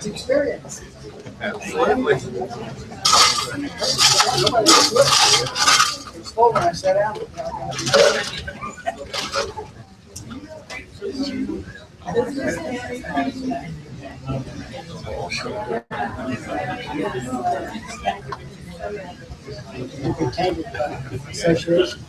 Experience. It's full when I sat down. Association.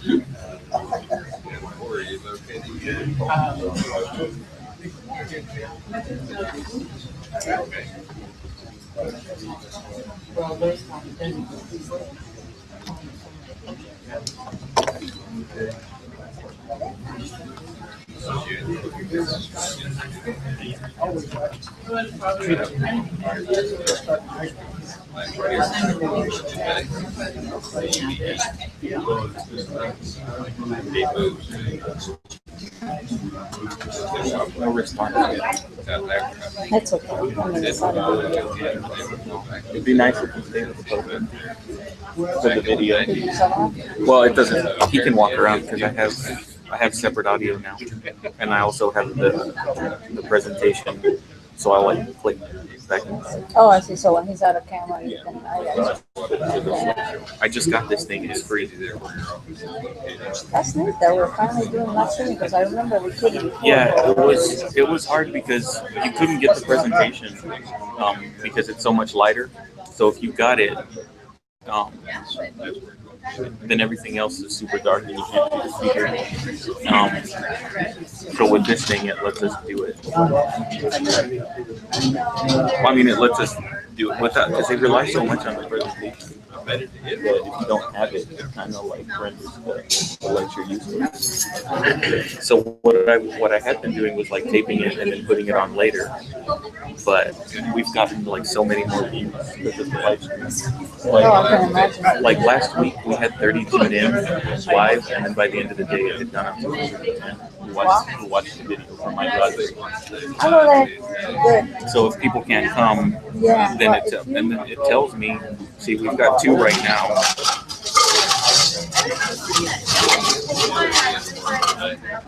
No response. That's okay. I mean, it's not a big deal. It'd be nice if you stayed with the program for the video. Did you saw that? Well, it doesn't. He can walk around because I have separate audio now, and I also have the presentation. So I like click back and forth. Oh, I see. So when he's out of camera, you can. I just got this thing. It's free. That's neat that we're finally doing live streaming because I remember we couldn't before. Yeah, it was hard because you couldn't get the presentation because it's so much lighter. So if you got it, then everything else is super dark and you can't see the speaker. So with this thing, it lets us do it. I mean, it lets us do it without, because they rely so much on the presentation that if you don't have it, it kind of like renders the lecture useless. So what I had been doing was like taping it and then putting it on later. But we've gotten like so many more views because of the live stream. I can imagine. Like last week, we had 30 tune in live, and then by the end of the day, it had done up to 110 who watched the video from my library. I know that. Good. So if people can't come, then it tells me. See, we've got 2 right now.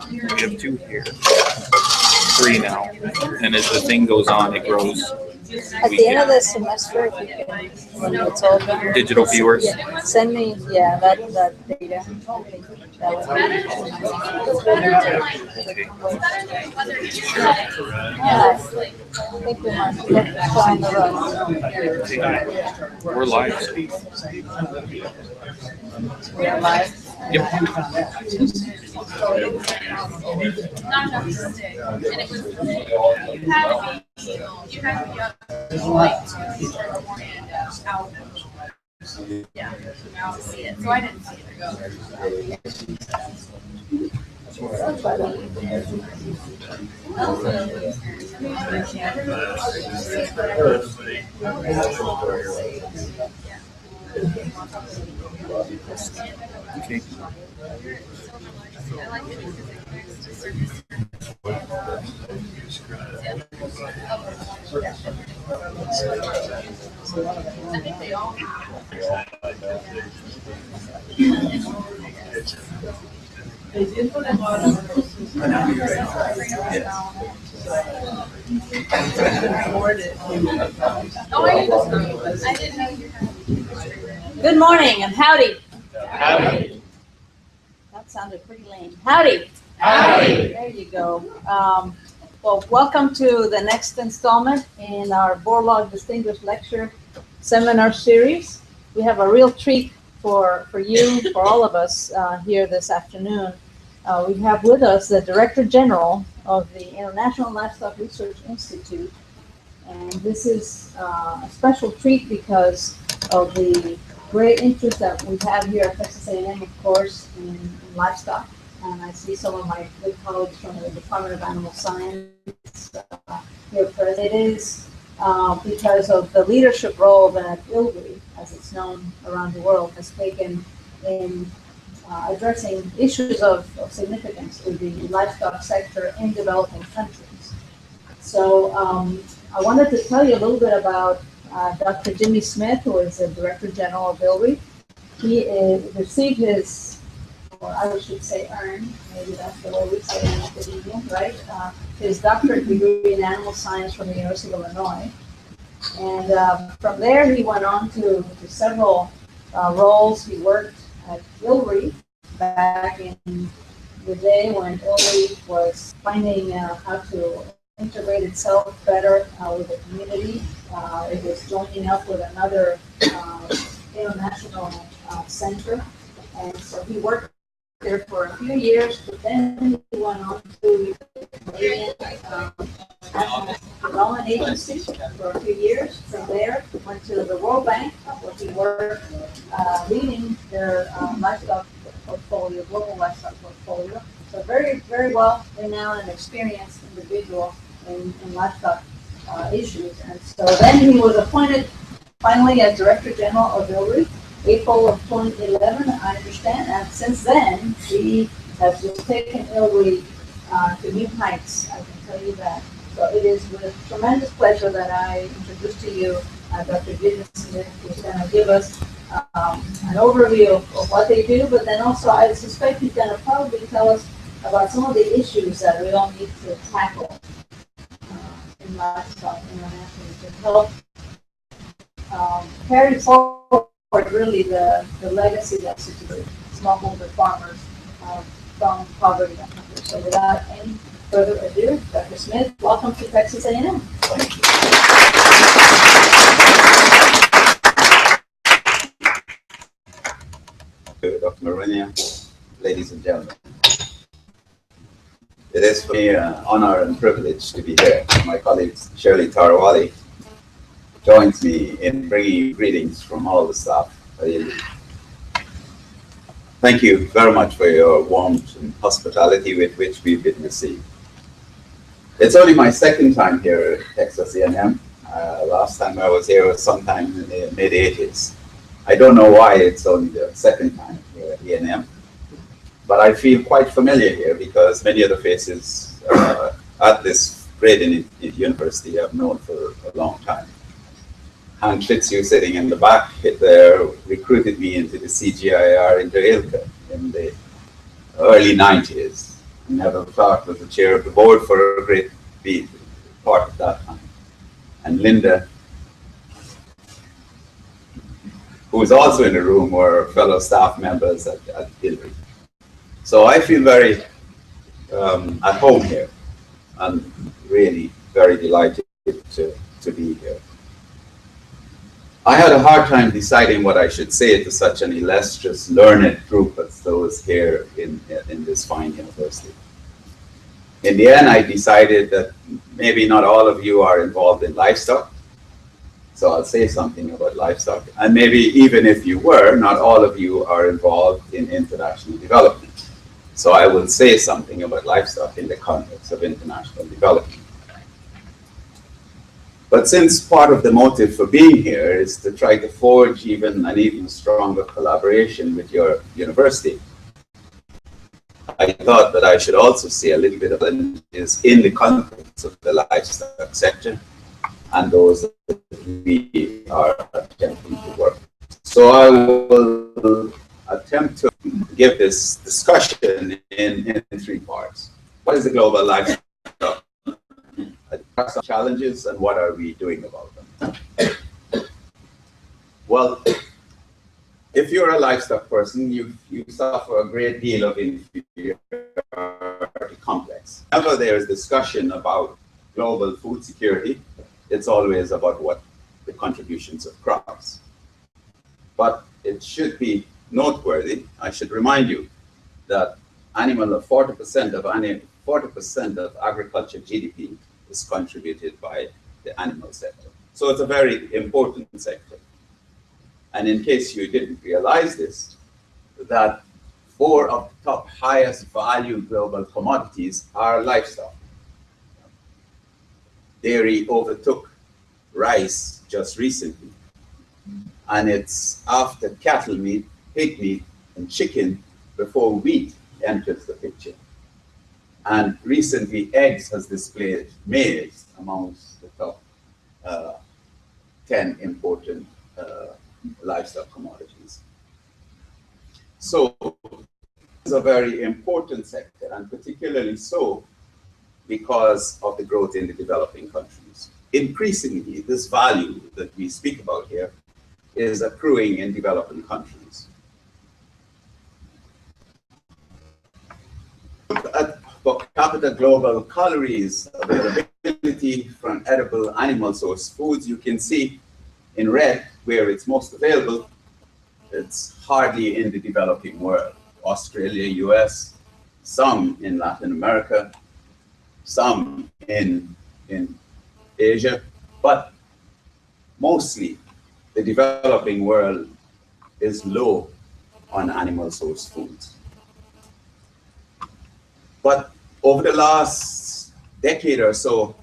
We have 2 here, 3 now, and as the thing goes on, it grows. At the end of the semester, if you can, when it's all done, Digital viewers. send me, that data. That would I think we might find the road. We're live. We're live. Yep. Not enough to stick. And it was, you had to be up like 2 in the morning and out. Yeah, out to see it. So I didn't see it go. Okay. I like it because it connects to surface. I think they all they did put a lot of Oh, I didn't know you had. Good morning and howdy. Howdy. That sounded pretty lame. Howdy. Howdy. There you go. Well, welcome to the next installment in our Borlaug Distinguished Lecture Seminar Series. We have a real treat for you, for all of us here this afternoon. We have with us the Director General of the International Livestock Research Institute. And this is a special treat because of the great interest that we have here at Texas A&M, of course, in livestock. And I see some of my good colleagues from the Department of Animal Science here present. It is because of the leadership role that ILRI, as it's known around the world, has taken in addressing issues of significance to the livestock sector in developing countries. So I wanted to tell you a little bit about Dr. Jimmy Smith, who is the Director General of ILRI. He received his, or I should say earned, maybe that's the way we say it in academia, right? His doctorate degree in animal science from the University of Illinois. And from there, he went on to several roles. He worked at ILRI back in the day when ILRI was finding how to integrate itself better with the community. It was joining up with another international center. And so he worked there for a few years, but then he went on to the Canadian National Development Agency for a few years. From there, went to the World Bank, where he worked leading their livestock portfolio, global livestock portfolio. So very, very well renowned and experienced individual in livestock issues. And so then he was appointed finally as Director General of ILRI, April of 2011, I understand. And since then, he has just taken ILRI to new heights, I can tell you that. So it is with tremendous pleasure that I introduce to you Dr. Jimmy Smith, who's going to give us an overview of what they do, but then also I suspect he's going to probably tell us about some of the issues that we all need to tackle in livestock internationally to help carry forward really the legacy that smallholder farmers from poverty and hunger. So without any further ado, Dr. Smith, welcome to Texas A&M. Thank you. Dr. Marinia, ladies and gentlemen. It is for me an honor and privilege to be here. My colleague Shirley Tarawali joins me in bringing greetings from all the staff at ILRI. Thank you very much for your warmth and hospitality with which we've been received. It's only my second time here at Texas A&M. Last time I was here was sometime in the mid-80s. I don't know why it's only the second time here at A&M, but I feel quite familiar here because many of the faces at this great university I've known for a long time. Hank Fitzhugh, sitting in the back there, recruited me into the CGIAR into ILCA in the early 90s. Neville Clark was the chair of the board for a great part of that time. And Linda, who was also in the room, were fellow staff members at ILRI. So I feel very at home here and really very delighted to be here. I had a hard time deciding what I should say to such an illustrious, learned group as those here in this fine university. In the end, I decided that maybe not all of you are involved in livestock, so I'll say something about livestock. And maybe even if you were, not all of you are involved in international development. So I will say something about livestock in the context of international development. But since part of the motive for being here is to try to forge an even stronger collaboration with your university, I thought that I should also say a little bit of it is in the context of the livestock sector and those that we are attempting to work. So I will attempt to give this discussion in three parts. What is the global livestock? Some challenges and what are we doing about them? Well, if you're a livestock person, you suffer a great deal of inferiority complex. Whenever there is discussion about global food security, it's always about what the contributions of crops. But it should be noteworthy, I should remind you, that 40% of agriculture GDP is contributed by the animal sector. So it's a very important sector. And in case you didn't realize this, that 4 of the top highest value global commodities are livestock. Dairy overtook rice just recently. And it's after cattle meat, pig meat, and chicken before wheat enters the picture. And recently, eggs has displayed maize amongst the top 10 important livestock commodities. So it's a very important sector, and particularly so because of the growth in the developing countries. Increasingly, this value that we speak about here is accruing in developing countries. Look at per capita global calories availability from edible animal source foods. You can see in red where it's most available. It's hardly in the developing world. Australia, US, some in Latin America, some in Asia, but mostly the developing world is low on animal source foods. But over the last decade or so,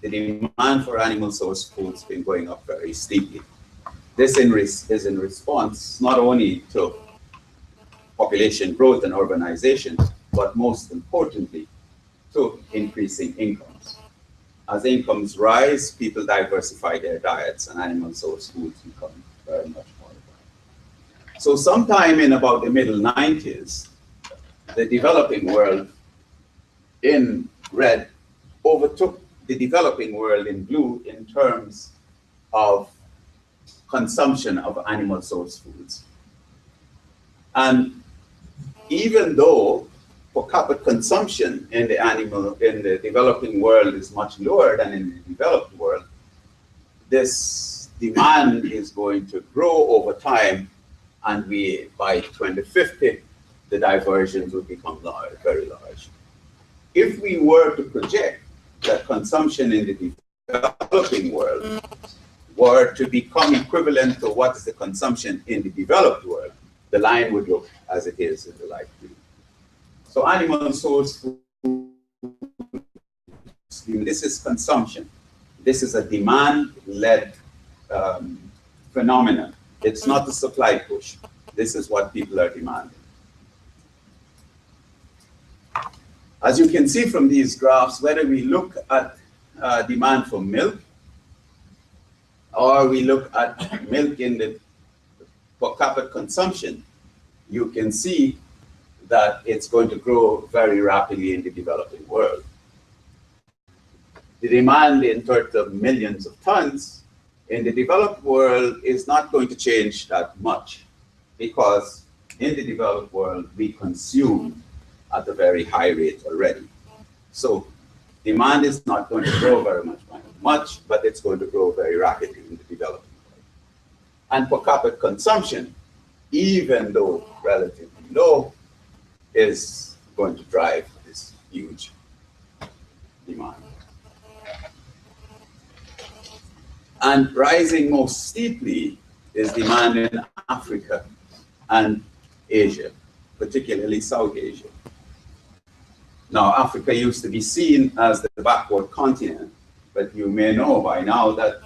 the demand for animal source foods has been going up very steeply. This is in response not only to population growth and urbanization, but most importantly, to increasing incomes. As incomes rise, people diversify their diets, and animal source foods become very much more important. So sometime in about the middle 90s, the developing world in red overtook the developing world in blue in terms of consumption of animal source foods. And even though per capita consumption in the developing world is much lower than in the developed world, this demand is going to grow over time, and by 2050, the diversions will become large, very large. If we were to project that consumption in the developing world were to become equivalent to what is the consumption in the developed world, the line would look as it is in the light blue. So animal source food, this is consumption. This is a demand-led phenomenon. It's not a supply push. This is what people are demanding. As you can see from these graphs, whether we look at demand for milk, or we look at milk in the per capita consumption, you can see that it's going to grow very rapidly in the developing world. The demand in terms of millions of tons in the developed world is not going to change that much, because in the developed world, we consume at a very high rate already. So demand is not going to grow very much, but it's going to grow very rapidly in the developing world. And per capita consumption, even though relatively low, is going to drive this huge demand. And rising most steeply is demand in Africa and Asia, particularly South Asia. Now, Africa used to be seen as the backward continent, but you may know by now that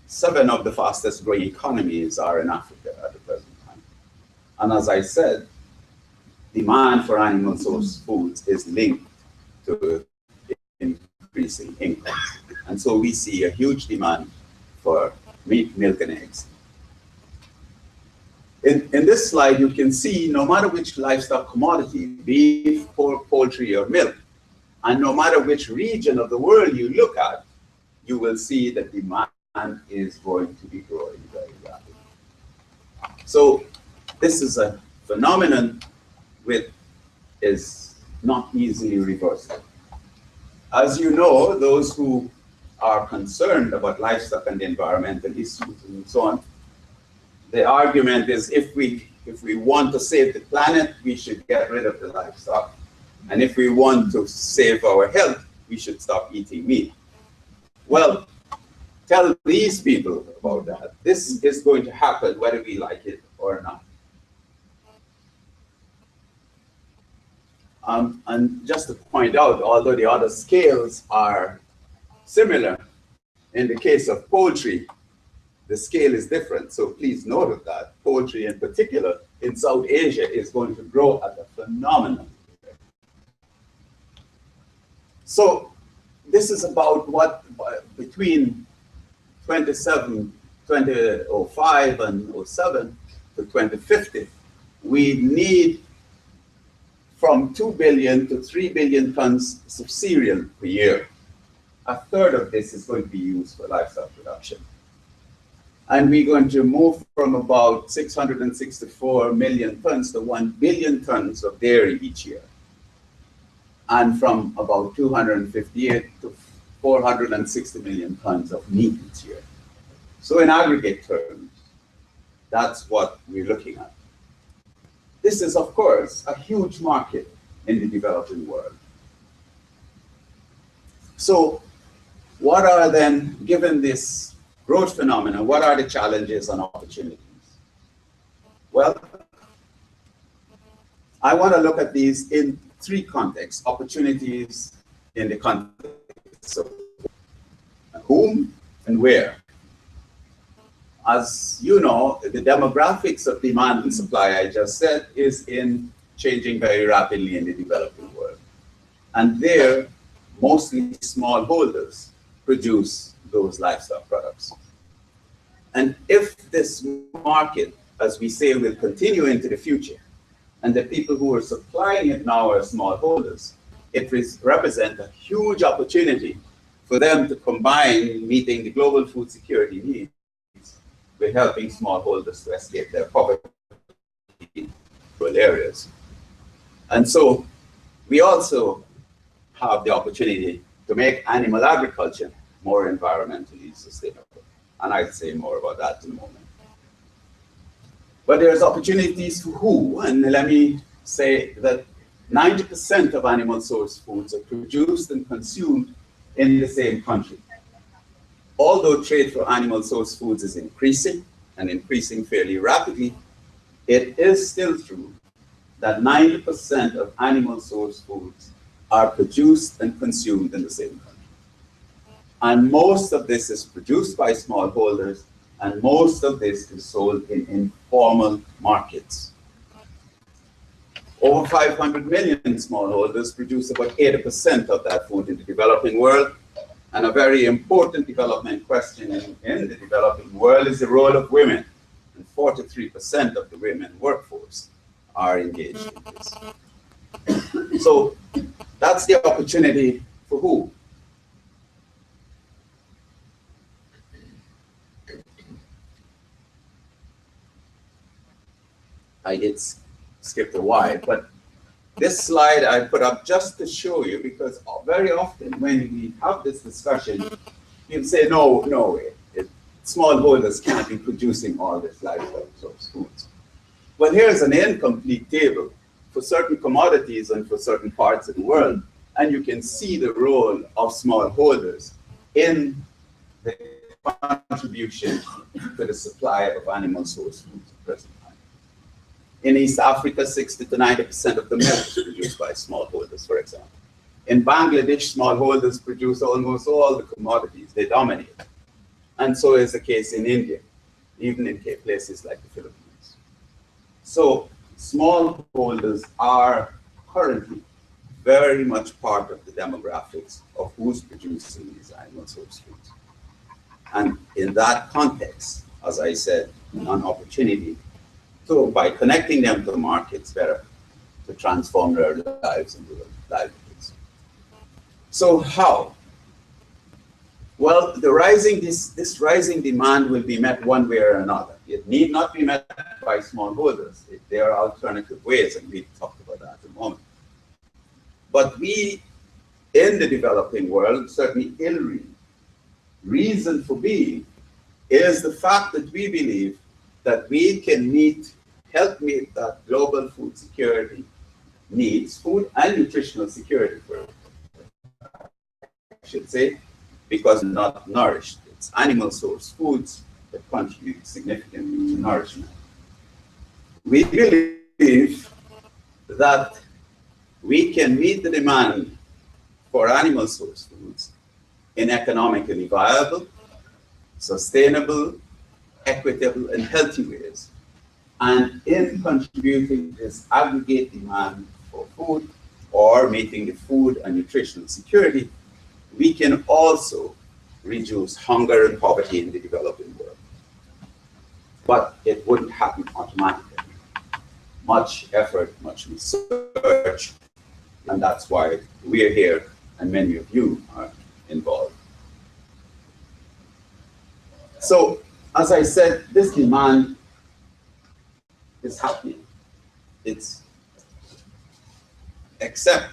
7 of the fastest growing economies are in Africa at the present time. And as I said, demand for animal source foods is linked to increasing incomes. And so we see a huge demand for meat, milk, and eggs. In this slide, you can see no matter which livestock commodity, beef, pork, poultry, or milk, and no matter which region of the world you look at, you will see that demand is going to be growing very rapidly. So this is a phenomenon which is not easily reversible. As you know, those who are concerned about livestock and environmental issues and so on, the argument is if we want to save the planet, we should get rid of the livestock. And if we want to save our health, we should stop eating meat. Well, tell these people about that. This is going to happen whether we like it or not. And just to point out, although the other scales are similar, in the case of poultry, the scale is different. So please note that poultry in particular in South Asia is going to grow at a phenomenal rate. So this is about what between 2005 and 07 to 2050, we need from 2 billion to 3 billion tons of cereal per year. A third of this is going to be used for livestock production. And we're going to move from about 664 million tons to 1 billion tons of dairy each year. And from about 258 to 460 million tons of meat each year. So in aggregate terms, that's what we're looking at. This is, of course, a huge market in the developing world. So what are then, given this growth phenomenon, what are the challenges and opportunities? Well, I want to look at these in three contexts. Opportunities in the context of whom and where. As you know, the demographics of demand and supply, I just said, is changing very rapidly in the developing world. And there, mostly smallholders produce those livestock products. And if this market, as we say, will continue into the future, and the people who are supplying it now are smallholders, it represents a huge opportunity for them to combine meeting the global food security needs with helping smallholders to escape their poverty in rural areas. And so we also have the opportunity to make animal agriculture more environmentally sustainable. And I'll say more about that in a moment. But there's opportunities for who, and let me say that 90% of animal source foods are produced and consumed in the same country. Although trade for animal source foods is increasing, and increasing fairly rapidly, it is still true that 90% of animal source foods are produced and consumed in the same country. And most of this is produced by smallholders, and most of this is sold in informal markets. Over 500 million smallholders produce about 80% of that food in the developing world. And a very important development question in the developing world is the role of women. And 43% of the women workforce are engaged in this. So that's the opportunity for who? I did skip the why, but this slide I put up just to show you, because very often when we have this discussion, people say, no way, smallholders can't be producing all this livestock source foods. Well, here's an incomplete table for certain commodities and for certain parts of the world, and you can see the role of smallholders in the contribution to the supply of animal source foods at present. In East Africa, 60 to 90% of the milk is produced by smallholders, for example. In Bangladesh, smallholders produce almost all the commodities. They dominate. And so is the case in India, even in places like the Philippines. So smallholders are currently very much part of the demographics of who's producing these animal source foods. And in that context, as I said, an opportunity so by connecting them to the markets better, to transform their lives and their livelihoods. So how? Well, this rising demand will be met one way or another. It need not be met by smallholders. There are alternative ways, and we talked about that in a moment. But we, in the developing world, certainly ILRI, reason for being, is the fact that we believe that we can help meet that global food security needs, food and nutritional security, I should say, because not nourished. It's animal source foods that contribute significantly to nourishment. We believe that we can meet the demand for animal source foods in economically viable, sustainable, equitable, and healthy ways. And in contributing this aggregate demand for food or meeting the food and nutritional security, we can also reduce hunger and poverty in the developing world. But it wouldn't happen automatically. Much effort, much research, and that's why we're here and many of you are involved. So, as I said, this demand is happening. It's, except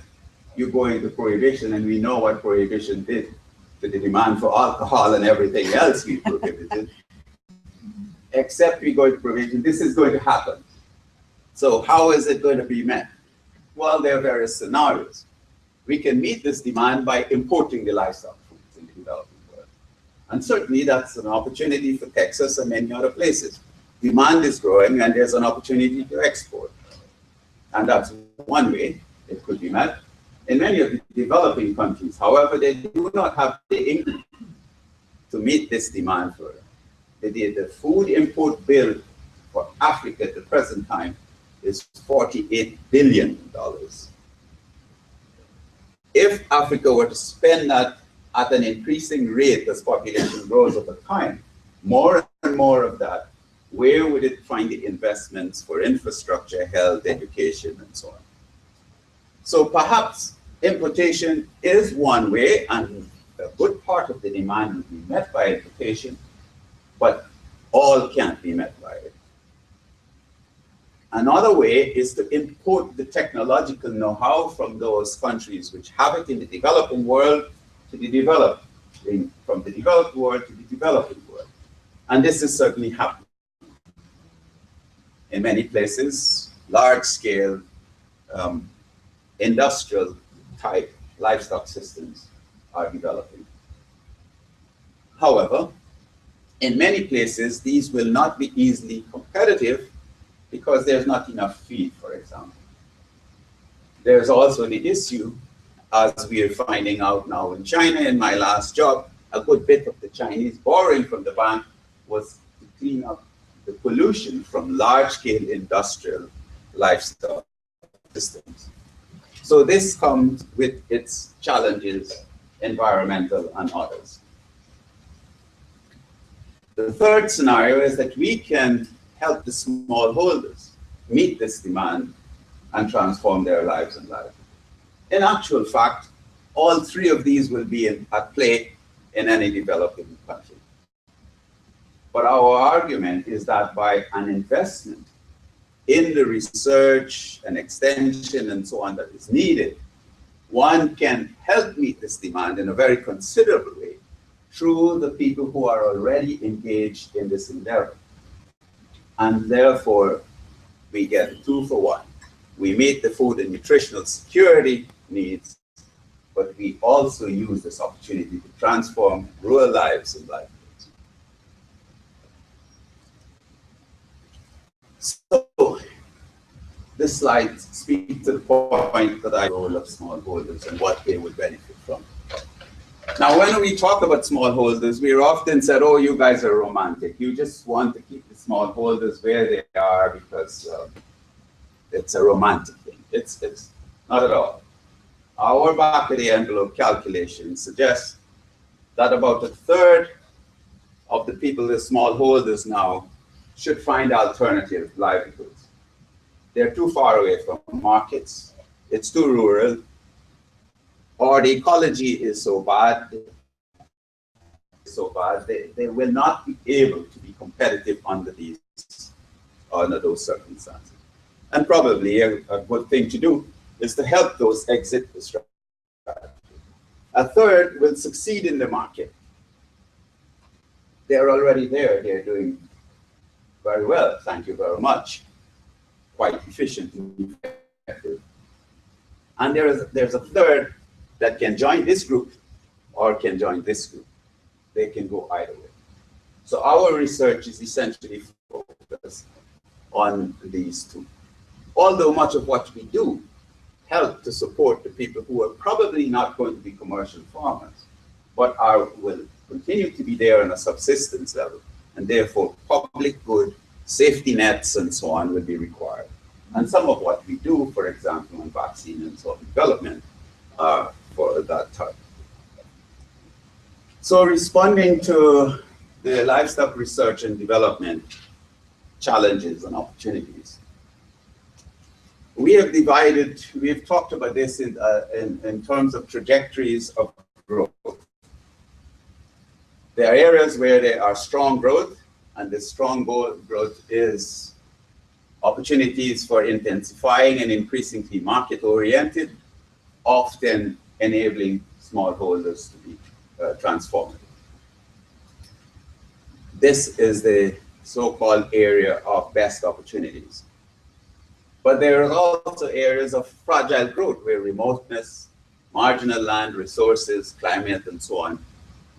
you go into prohibition, and we know what prohibition did to the demand for alcohol and everything else we prohibited. Except we go into prohibition, this is going to happen. So how is it going to be met? Well, there are various scenarios. We can meet this demand by importing the livestock foods in the developing world. And certainly that's an opportunity for Texas and many other places. Demand is growing and there's an opportunity to export. And that's one way it could be met. In many of the developing countries, however, they do not have the income to meet this demand for it. The food import bill for Africa at the present time is $48 billion. If Africa were to spend that at an increasing rate as population grows over time, more and more of that, where would it find the investments for infrastructure, health, education, and so on? So perhaps importation is one way, and a good part of the demand will be met by importation, but all can't be met by it. Another way is to import the technological know-how from those countries which have it in the developing world to the developing, from the developed world to the developing world. And this is certainly happening. In many places, large-scale industrial type livestock systems are developing. However, in many places, these will not be easily competitive because there's not enough feed, for example. There's also the issue, as we are finding out now in China, in my last job, a good bit of the Chinese borrowing from the bank was to clean up the pollution from large-scale industrial livestock systems. So this comes with its challenges, environmental and others. The third scenario is that we can help the smallholders meet this demand and transform their lives and livelihoods. In actual fact, all three of these will be at play in any developing country. But our argument is that by an investment in the research and extension and so on that is needed, one can help meet this demand in a very considerable way through the people who are already engaged in this endeavor. And therefore, we get 2 for 1. We meet the food and nutritional security needs, but we also use this opportunity to transform rural lives and livelihoods. So, this slide speaks to the point that I role of smallholders and what they would benefit from. Now, when we talk about smallholders, we're often said, oh, you guys are romantic. You just want to keep the smallholders where they are because it's a romantic thing. It's not at all. Our back of the envelope calculation suggests that about 1/3 of the people, the smallholders now, should find alternative livelihoods. They're too far away from markets. It's too rural. Or the ecology is so bad, they will not be able to be competitive under those circumstances. And probably a good thing to do is to help those exit the strategy. 1/3 will succeed in the market. They're already there. They're doing very well. Thank you very much. Quite efficient and effective. And there's 1/3 that can join this group or can join this group. They can go either way. So our research is essentially focused on these two. Although much of what we do help to support the people who are probably not going to be commercial farmers, but will continue to be there on a subsistence level, and therefore public good, safety nets, and so on will be required. And some of what we do, for example, on on vaccine and so on development for that time. So responding to the livestock research and development challenges and opportunities, we've talked about this in terms of trajectories of growth. There are areas where there are strong growth, and the strong growth is opportunities for intensifying and increasingly market-oriented, often enabling smallholders to be transformative. This is the so-called area of best opportunities. But there are also areas of fragile growth where remoteness, marginal land resources, climate, and so on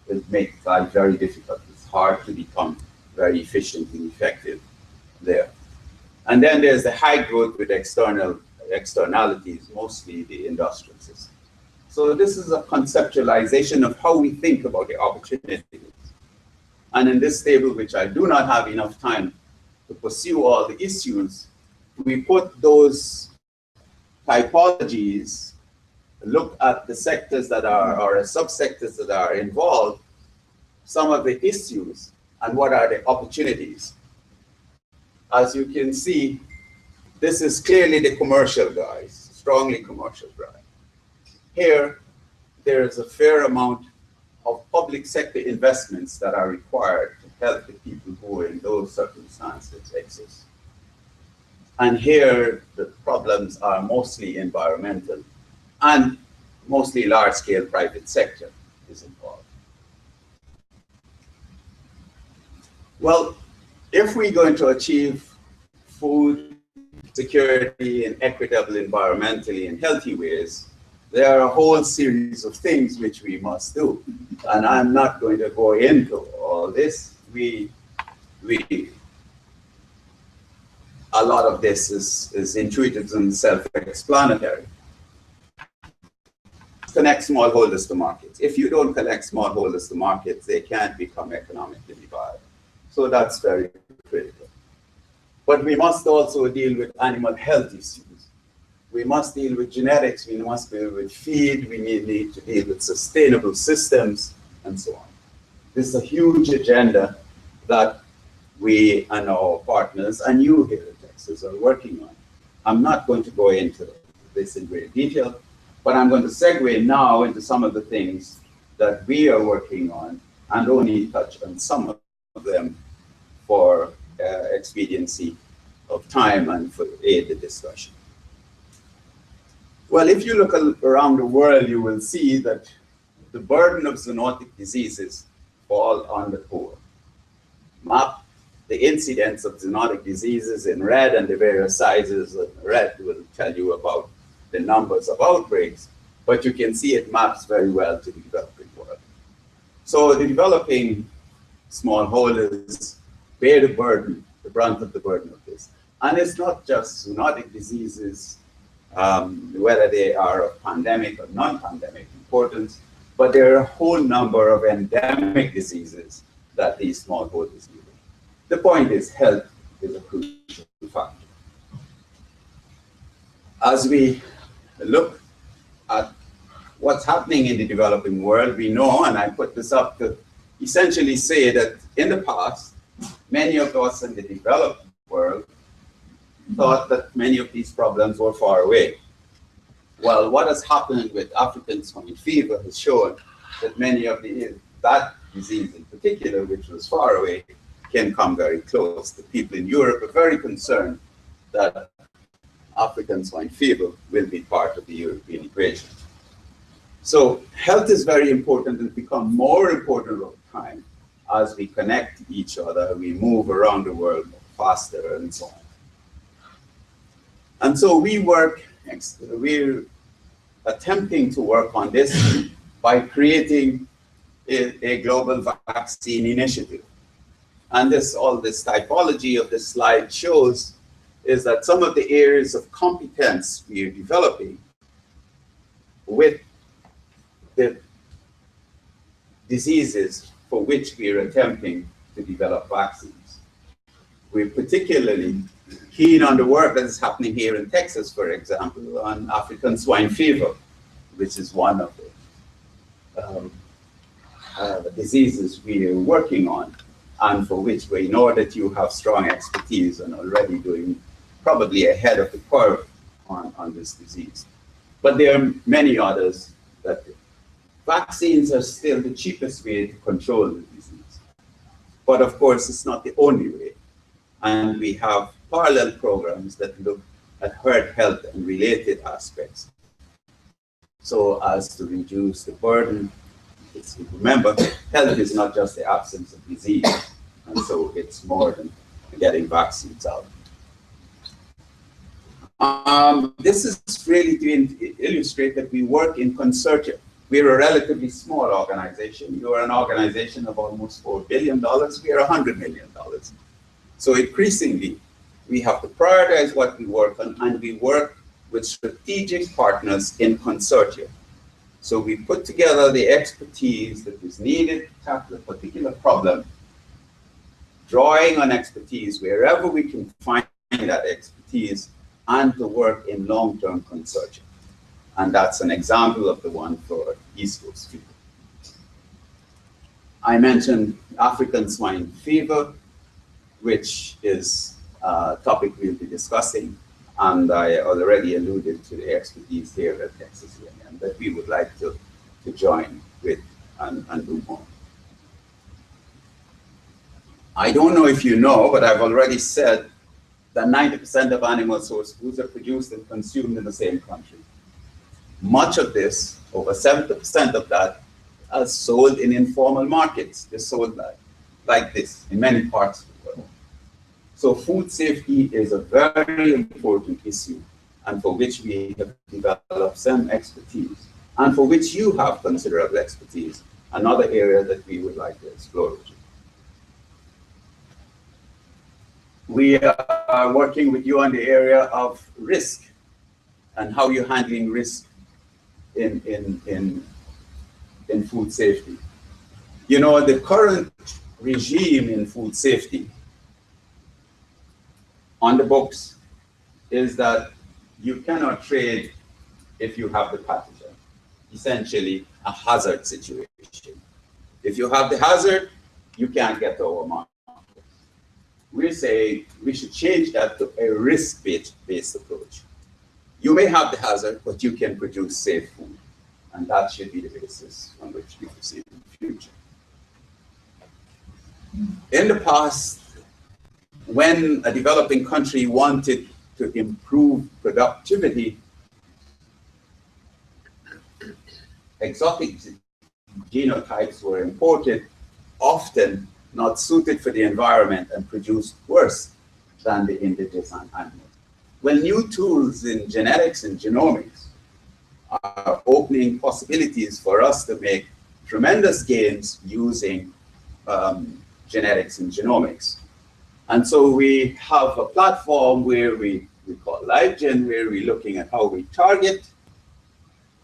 will make life very difficult. It's hard to become very efficient and effective there. And then there's the high growth with externalities, mostly the industrial system. So this is a conceptualization of how we think about the opportunities. And in this table, which I do not have enough time to pursue all the issues, we put those typologies, look at the sectors that are, or subsectors that are involved, some of the issues, and what are the opportunities. As you can see, this is clearly the commercial guys, strongly commercial guys. Here, there is a fair amount of public sector investments that are required to help the people who in those circumstances exist. And here, the problems are mostly environmental and mostly large-scale private sector is involved. Well, if we're going to achieve food security in equitable, environmentally, and healthy ways, there are a whole series of things which we must do. And I'm not going to go into all this. A lot of this is intuitive and self-explanatory. Connect smallholders to markets. If you don't connect smallholders to markets, they can't become economically viable. So that's very critical. But we must also deal with animal health issues. We must deal with genetics, we must deal with feed, we need to deal with sustainable systems, and so on. This is a huge agenda that we and our partners and you here in Texas are working on. I'm not going to go into this in great detail, but I'm going to segue now into some of the things that we are working on and only touch on some of them for expediency of time and for aid the discussion. Well, if you look around the world, you will see that the burden of zoonotic diseases fall on the poor. Map the incidence of zoonotic diseases in red, and the various sizes of red will tell you about the numbers of outbreaks, but you can see it maps very well to the developing world. So the developing smallholders bear the burden, the brunt of the burden of this. And it's not just zoonotic diseases, whether they are of pandemic or non-pandemic importance, but there are a whole number of endemic diseases that these smallholders deal with. The point is, health is a crucial factor. As we look at what's happening in the developing world, we know, and I put this up to essentially say that in the past, many of us in the developed world thought that many of these problems were far away. Well, what has happened with African swine fever has shown that many of that disease in particular, which was far away, can come very close. The people in Europe are very concerned that African swine fever will be part of the European equation. So health is very important and become more important over time as we connect each other, we move around the world faster and so on. And so we're attempting to work on this by creating a global vaccine initiative. And all this typology of this slide shows is that some of the areas of competence we are developing with the diseases for which we are attempting to develop vaccines. We're particularly keen on the work that is happening here in Texas, for example, on African swine fever, which is one of the diseases we are working on, and for which we know that you have strong expertise and already doing probably ahead of the curve on this disease. But there are many others that vaccines are still the cheapest way to control the disease. But of course, it's not the only way. And we have parallel programs that look at herd health and related aspects, so as to reduce the burden. Remember, health is not just the absence of disease, and so it's more than getting vaccines out. This is really to illustrate that we work in consortia. We're a relatively small organization. You're an organization of almost $4 billion. We are $100 million. So increasingly, we have to prioritize what we work on, and we work with strategic partners in consortia. So we put together the expertise that is needed to tackle a particular problem, drawing on expertise wherever we can find that expertise, and to work in long-term consortia. And that's an example of the one for East Coast fever. I mentioned African swine fever, which is a topic we'll be discussing. And I already alluded to the expertise here at Texas A&M that we would like to join with and do more. I don't know if you know, but I've already said that 90% of animal source foods are produced and consumed in the same country. Much of this, over 70% of that, are sold in informal markets. They're sold like this in many parts of the world. So food safety is a very important issue, and for which we have developed some expertise, and for which you have considerable expertise, another area that we would like to explore with you. We are working with you on the area of risk and how you're handling risk in food safety. You know, the current regime in food safety on the books is that you cannot trade if you have the pathogen, essentially a hazard situation. If you have the hazard, you can't get to our market. We're saying we should change that to a risk-based approach. You may have the hazard, but you can produce safe food. And that should be the basis on which we proceed in the future. In the past, when a developing country wanted to improve productivity, exotic genotypes were imported, often not suited for the environment and produced worse than the indigenous animals. Well, new tools in genetics and genomics are opening possibilities for us to make tremendous gains using genetics and genomics. And so we have a platform where we call LiveGen, where we're looking at how we target,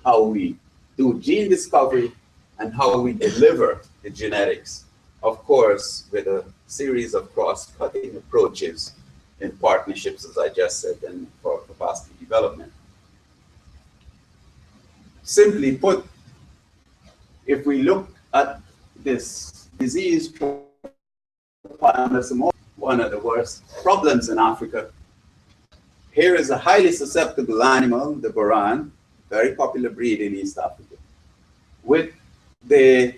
how we do gene discovery, and how we deliver the genetics. Of course, with a series of cross-cutting approaches in partnerships, as I just said, and for capacity development. Simply put, if we look at this disease, one of the worst problems in Africa, here is a highly susceptible animal, the Boran, very popular breed in East Africa, with the